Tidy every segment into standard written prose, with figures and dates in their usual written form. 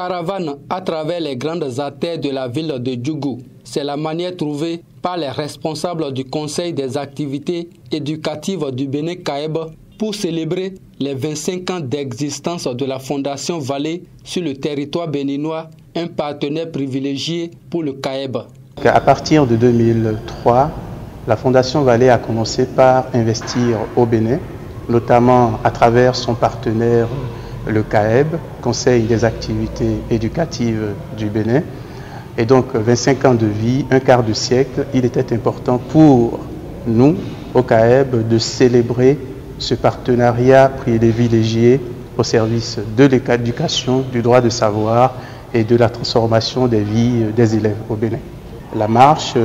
Caravane à travers les grandes artères de la ville de Djougou. C'est la manière trouvée par les responsables du Conseil des activités éducatives du Bénin CAEB pour célébrer les 25 ans d'existence de la Fondation Vallée sur le territoire béninois, un partenaire privilégié pour le CAEB. À partir de 2003, la Fondation Vallée a commencé par investir au Bénin, notamment à travers son partenaire le CAEB, Conseil des activités éducatives du Bénin. Et donc 25 ans de vie, un quart de siècle, il était important pour nous, au CAEB, de célébrer ce partenariat privilégié au service de l'éducation, du droit de savoir et de la transformation des vies des élèves au Bénin. La marche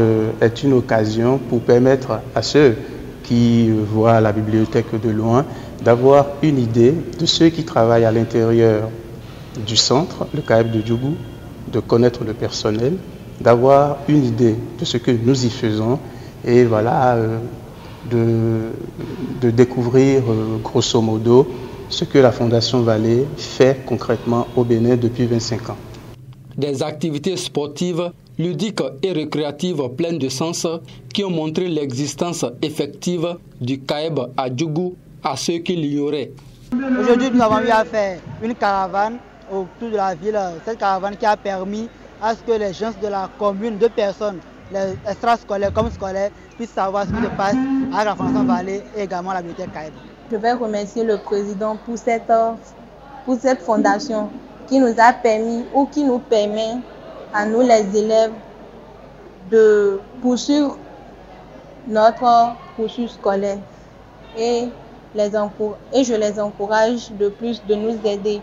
est une occasion pour permettre à ceux qui voient la bibliothèque de loin d'avoir une idée de ceux qui travaillent à l'intérieur du centre, le CAEB de Djougou, de connaître le personnel, d'avoir une idée de ce que nous y faisons et voilà, de découvrir grosso modo ce que la Fondation Vallée fait concrètement au Bénin depuis 25 ans. Des activités sportives, ludiques et récréatives pleines de sens qui ont montré l'existence effective du CAEB à Djougou à ceux qui l'ignoraient. Aujourd'hui, nous avons eu à faire une caravane autour de la ville. Cette caravane qui a permis à ce que les gens de la commune, de personnes, les extrascolaires comme scolaires, puissent savoir ce qui se passe à la Fondation Vallée et également à la bibliothèque CAEB. Je vais remercier le président pour cette fondation qui nous a permis ou qui nous permet à nous les élèves de poursuivre notre cursus scolaire et je les encourage de plus de nous aider.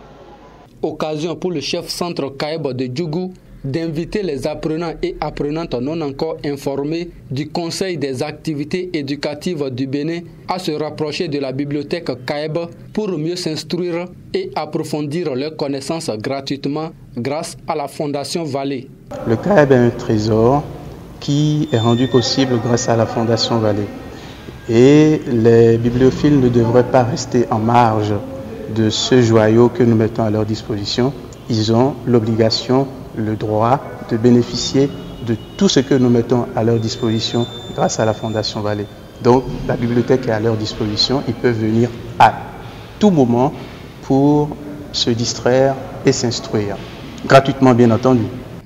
Occasion pour le chef centre CAEB de Djougou d'inviter les apprenants et apprenantes non encore informés du Conseil des activités éducatives du Bénin à se rapprocher de la bibliothèque CAEB pour mieux s'instruire et approfondir leurs connaissances gratuitement grâce à la Fondation Vallée. Le CAEB est un trésor qui est rendu possible grâce à la Fondation Vallée. Et les bibliophiles ne devraient pas rester en marge de ce joyau que nous mettons à leur disposition. Ils ont l'obligation, le droit de bénéficier de tout ce que nous mettons à leur disposition grâce à la Fondation Vallée. Donc la bibliothèque est à leur disposition, ils peuvent venir à tout moment pour se distraire et s'instruire, gratuitement bien entendu.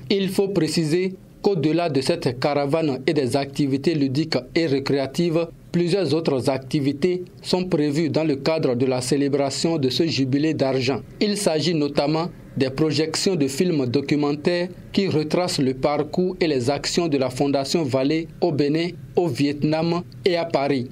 Il faut préciser qu'au-delà de cette caravane et des activités ludiques et récréatives, plusieurs autres activités sont prévues dans le cadre de la célébration de ce jubilé d'argent. Il s'agit notamment des projections de films documentaires qui retracent le parcours et les actions de la Fondation Vallée au Bénin, au Vietnam et à Paris.